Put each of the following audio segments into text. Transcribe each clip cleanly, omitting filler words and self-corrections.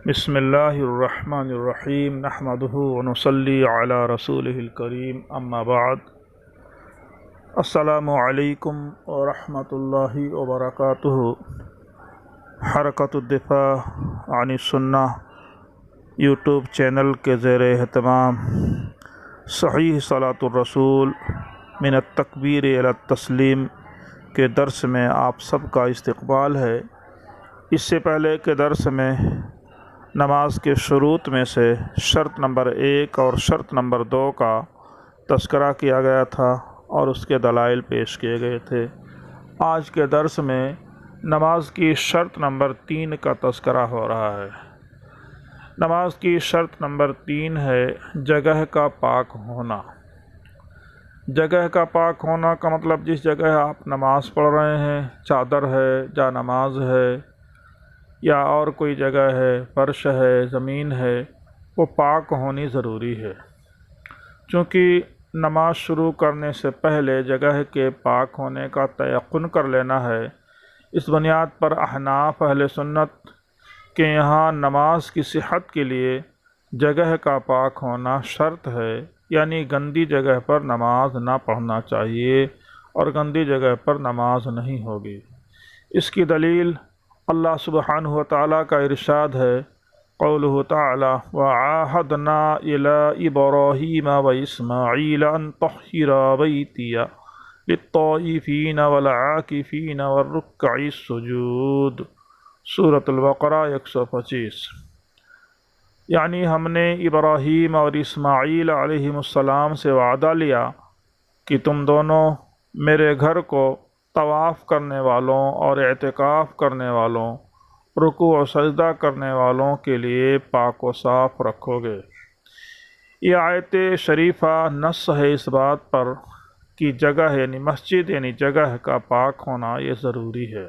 بسم اللہ الرحمن الرحیم نحمدہ ونصلی علی رسولہ الکریم اما بعد السلام علیکم ورحمۃ اللہ وبرکاتہ۔ حرکت الدفاع عن السنہ یوٹیوب چینل کے زیر اہتمام صحیح صلاۃ الرسول من التکبیر الی التسلیم کے درس میں آپ سب کا استقبال ہے۔ اس سے پہلے کے درس میں نماز کے شروط میں سے شرط نمبر 1 اور شرط نمبر 2 کا تذکرہ کیا گیا تھا اور اس کے دلائل پیش کیے گئے تھے۔ آج کے درس میں نماز کی شرط نمبر 3 کا تذکرہ ہو رہا ہے۔ نماز کی شرط نمبر 3 ہے جگہ کا پاک ہونا۔ جگہ کا پاک ہونا کا مطلب جس جگہ آپ نماز پڑھ رہے ہیں، چادر ہے، جا نماز ہے یا اور کوئی جگہ ہے، فرش ہے، زمین ہے، وہ پاک ہونی ضروری ہے۔ چونکہ نماز شروع کرنے سے پہلے جگہ کے پاک ہونے کا تیقن کر لینا ہے۔ اس بنیاد پر احناف اہل سنت کے یہاں نماز کی صحت کے لیے جگہ کا پاک ہونا شرط ہے، یعنی گندی جگہ پر نماز نہ پڑھنا چاہیے اور گندی جگہ پر نماز نہیں ہوگی۔ اس کی دلیل اللہ سبحانہ وتعالیٰ کا ارشاد ہے، قولہ تعالی وعاہدنا الی ابراہیم واسماعیل ان طہرا بیتی للطائفین والعاکفین والرکع السجود، سورۃ البقرہ 125۔ یعنی ہم نے ابراہیم اور اسماعیل علیہ السلام سے وعدہ لیا کہ تم دونوں میرے گھر کو طواف کرنے والوں اور اعتکاف کرنے والوں، رکوع و سجدہ کرنے والوں کے لیے پاک و صاف رکھو گے۔ یہ آیت شریفہ نص ہے اس بات پر کہ جگہ یعنی مسجد یعنی جگہ کا پاک ہونا یہ ضروری ہے۔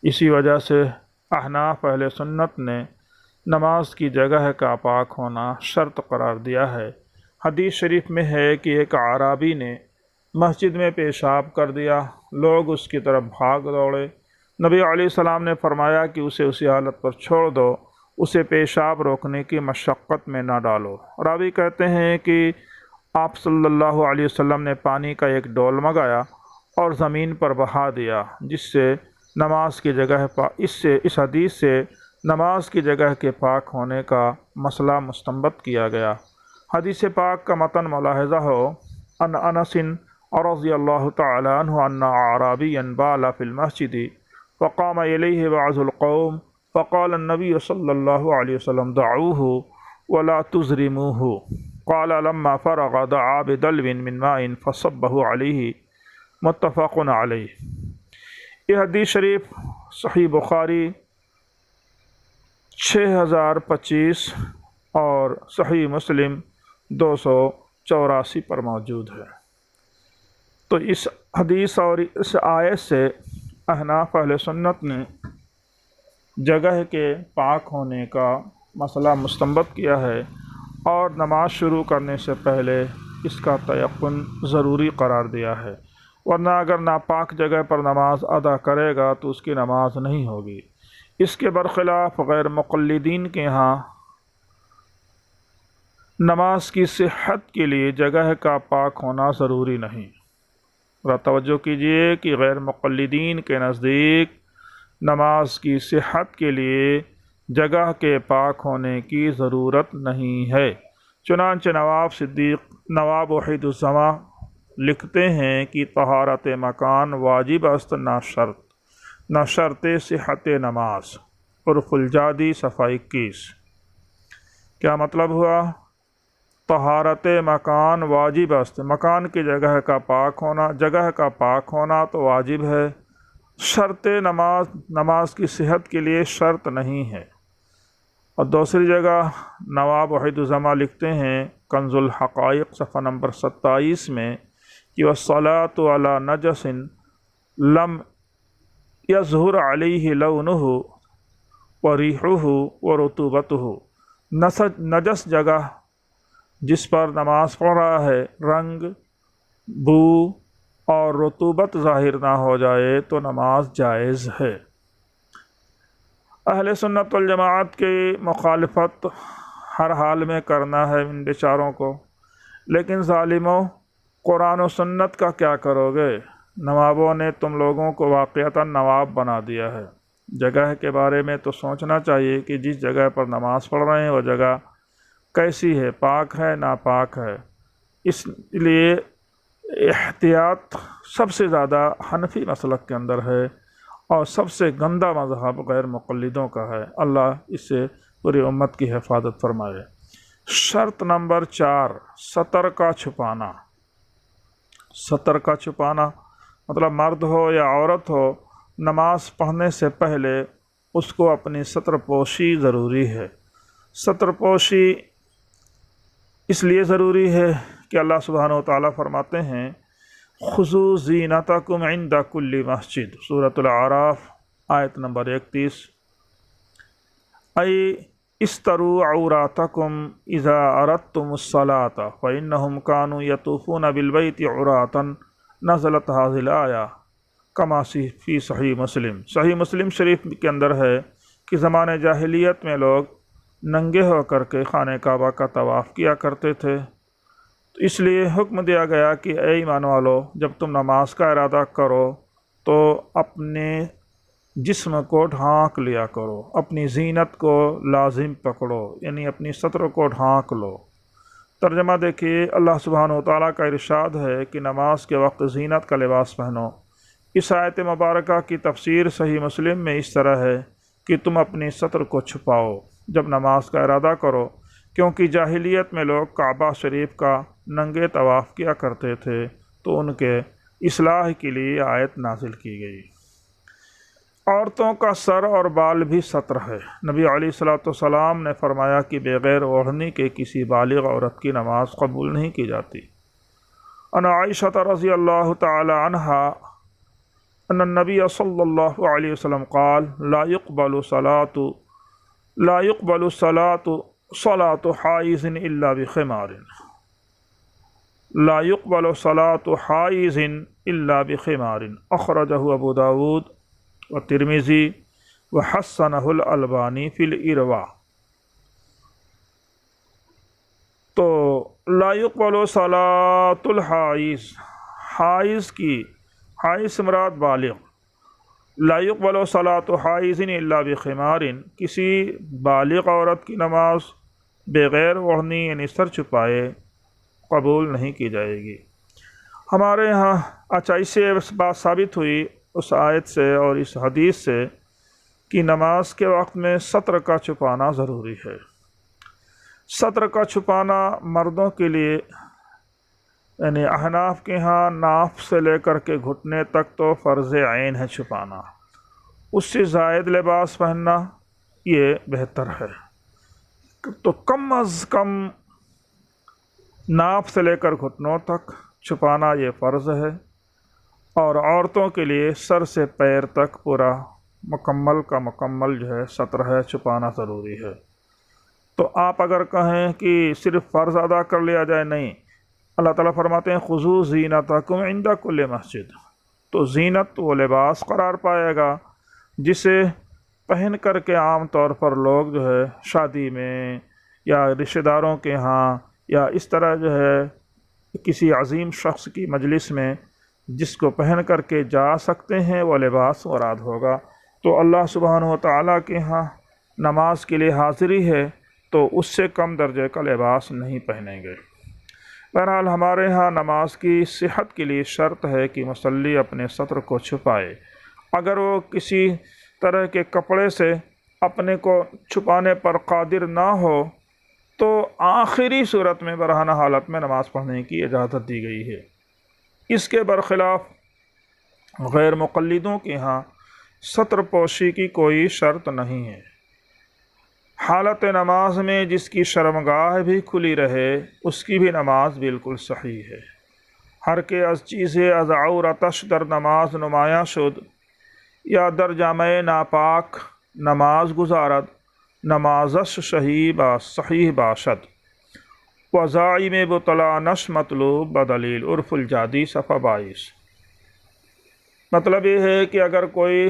اسی وجہ سے احناف اہل سنت نے نماز کی جگہ کا پاک ہونا شرط قرار دیا ہے۔ حدیث شریف میں ہے کہ ایک اعرابی نے مسجد میں پیشاب کر دیا، لوگ اس کی طرف بھاگ دوڑے۔ نبی علیہ السلام نے فرمایا کہ اسے اسی حالت پر چھوڑ دو، اسے پیشاب روکنے کی مشقت میں نہ ڈالو۔ راوی کہتے ہیں کہ آپ صلی اللہ علیہ وسلم نے پانی کا ایک ڈول منگایا اور زمین پر بہا دیا، جس سے نماز کی جگہ اس حدیث سے نماز کی جگہ کے پاک ہونے کا مسئلہ مستنبط کیا گیا۔ حدیث پاک کا متن ملاحظہ ہو، ان انس رضی اللہ تعالی عنہ ان اعرابیا بال فی المسجد فقام الیہ بعض القوم فقال النبی صلی اللہ علیہ وسلم دعوه ولا تزرموه قال لما فرغ دعا بدلو من ماء فصبه علیہ، متفق علیہ۔ یہ حدیث شریف صحیح بخاری 6025 اور صحیح مسلم 284 پر موجود ہے۔ تو اس حدیث اور اس آیت سے احناف اہل سنت نے جگہ کے پاک ہونے کا مسئلہ مستنبط کیا ہے اور نماز شروع کرنے سے پہلے اس کا تیقن ضروری قرار دیا ہے، ورنہ اگر ناپاک جگہ پر نماز ادا کرے گا تو اس کی نماز نہیں ہوگی۔ اس کے برخلاف غیر مقلدین کے ہاں نماز کی صحت کے لیے جگہ کا پاک ہونا ضروری نہیں۔ ذرا توجہ کیجئے کہ غیر مقلدین کے نزدیک نماز کی صحت کے لیے جگہ کے پاک ہونے کی ضرورت نہیں ہے۔ چنانچہ نواب وحید الزماں لکھتے ہیں کہ طہارت مکان واجب است نہ شرط صحت نماز، عرف الجادی صفحہ 21۔ کیا مطلب ہوا؟ طہارت مکان واجب است، مکان کی جگہ کا پاک ہونا تو واجب ہے، شرط نماز کی صحت کے لیے شرط نہیں ہے۔ اور دوسری جگہ نواب وحید الزماں لکھتے ہیں کنز الحقائق صفحہ نمبر 27 میں کہ والصلاۃ علی نجس لم یظہر علیہ لونہ وریحہ ورطوبتہ، نجس جگہ جس پر نماز پڑھ رہا ہے رنگ، بو اور رطوبت ظاہر نہ ہو جائے تو نماز جائز ہے۔ اہل سنت والجماعت کی مخالفت ہر حال میں کرنا ہے ان بیچاروں کو، لیکن ظالموں، قرآن و سنت کا کیا کرو گے؟ نوابوں نے تم لوگوں کو واقعتاً نواب بنا دیا ہے۔ جگہ کے بارے میں تو سوچنا چاہیے کہ جس جگہ پر نماز پڑھ رہے ہیں وہ جگہ کیسی ہے، پاک ہے ناپاک ہے۔ اس لیے احتیاط سب سے زیادہ حنفی مسلک کے اندر ہے، اور سب سے گندہ مذہب غیر مقلدوں کا ہے۔ اللہ اس سے پوری امت کی حفاظت فرمائے۔ شرط نمبر 4، سطر کا چھپانا۔ سطر کا چھپانا مطلب مرد ہو یا عورت ہو، نماز پڑھنے سے پہلے اس کو اپنی سطر پوشی ضروری ہے۔ سطر پوشی اس لیے ضروری ہے کہ اللہ سبحانہ و تعالیٰ فرماتے ہیں خُذُوا زِینَتَکُمْ عِنْدَ کُلِّ مسجد، سورۃ الاعراف آیت نمبر 31۔ ای استروا عوراتکم اذا اردتم الصلاۃ فإنہم کانوا یطوفون بالبیت عراۃ، نزلت هذه الآیہ کما فی صحیح مسلم۔ صحیح مسلم شریف کے اندر ہے کہ زمانۂ جاہلیت میں لوگ ننگے ہو کر کے خانہ کعبہ کا طواف کیا کرتے تھے، تو اس لیے حکم دیا گیا کہ اے ایمان والو، جب تم نماز کا ارادہ کرو تو اپنے جسم کو ڈھانک لیا کرو، اپنی زینت کو لازم پکڑو، یعنی اپنی سطر کو ڈھانک لو۔ ترجمہ دیکھیے، اللہ سبحانہ و تعالیٰ کا ارشاد ہے کہ نماز کے وقت زینت کا لباس پہنو۔ اس آیت مبارکہ کی تفسیر صحیح مسلم میں اس طرح ہے کہ تم اپنی سطر کو چھپاؤ جب نماز کا ارادہ کرو، کیونکہ جاہلیت میں لوگ کعبہ شریف کا ننگے طواف کیا کرتے تھے، تو ان کے اصلاح کے لیے آیت نازل کی گئی۔ عورتوں کا سر اور بال بھی سطر ہے۔ نبی علیہ الصلوۃ والسلام نے فرمایا کہ بغیر اوڑھنی کے کسی بالغ عورت کی نماز قبول نہیں کی جاتی۔ ان عائشہ رضی اللہ تعالی عنہا ان النبی صلی اللہ علیہ وسلم قال لا يقبل صلاة حائض الا بخمار، لا يقبل صلاة حائض الا بخمار، اخرجہ ابو داود والترمذی وحسنہ الالبانی فی الارواء۔ تو لا يقبل صلاة الحائض، حائض سے مراد بالغ، لا يقبل صلاة حائض الا بخمار، کسی بالغ عورت کی نماز بغیر اوڑھنی یعنی سر چھپائے قبول نہیں کی جائے گی۔ ہمارے ہاں اس سے بات ثابت ہوئی اس آیت سے اور اس حدیث سے کہ نماز کے وقت میں سطر کا چھپانا ضروری ہے۔ سطر کا چھپانا مردوں کے لیے، یعنی احناف کے ہاں ناف سے لے کر کے گھٹنے تک تو فرض عین ہے چھپانا، اس سے زائد لباس پہننا یہ بہتر ہے۔ تو کم از کم ناف سے لے کر گھٹنوں تک چھپانا یہ فرض ہے، اور عورتوں کے لیے سر سے پیر تک پورا مکمل کا مکمل جو ہے سطر ہے، چھپانا ضروری ہے۔ تو آپ اگر کہیں کہ صرف فرض ادا کر لیا جائے، نہیں، اللہ تعالیٰ فرماتے ہیں خُذُوا زِینَتَکُمْ عِنْدَ کُلِّ مسجد، تو زینت وہ لباس قرار پائے گا جسے پہن کر کے عام طور پر لوگ جو ہے شادی میں یا رشتہ داروں کے ہاں یا اس طرح جو ہے کسی عظیم شخص کی مجلس میں جس کو پہن کر کے جا سکتے ہیں وہ لباس مراد ہوگا۔ تو اللہ سبحانہ و تعالیٰ کے ہاں نماز کے لیے حاضری ہے تو اس سے کم درجے کا لباس نہیں پہنیں گے۔ بہرحال ہمارے ہاں نماز کی صحت کے لیے شرط ہے کہ مصلی اپنے سطر کو چھپائے۔ اگر وہ کسی طرح کے کپڑے سے اپنے کو چھپانے پر قادر نہ ہو تو آخری صورت میں برہنہ حالت میں نماز پڑھنے کی اجازت دی گئی ہے۔ اس کے برخلاف غیر مقلدوں کے ہاں سطر پوشی کی کوئی شرط نہیں ہے۔ حالت نماز میں جس کی شرمگاہ بھی کھلی رہے اس کی بھی نماز بالکل صحیح ہے۔ ہر کے از چیز از عورتش در نماز نمایاں شد، یا در جامع ناپاک نماز گزارد، نمازش صحیح باشد، وضائی میں بطلانش مطلوب بدلیل، عرف الجادی صفحہ 22۔ مطلب یہ ہے کہ اگر کوئی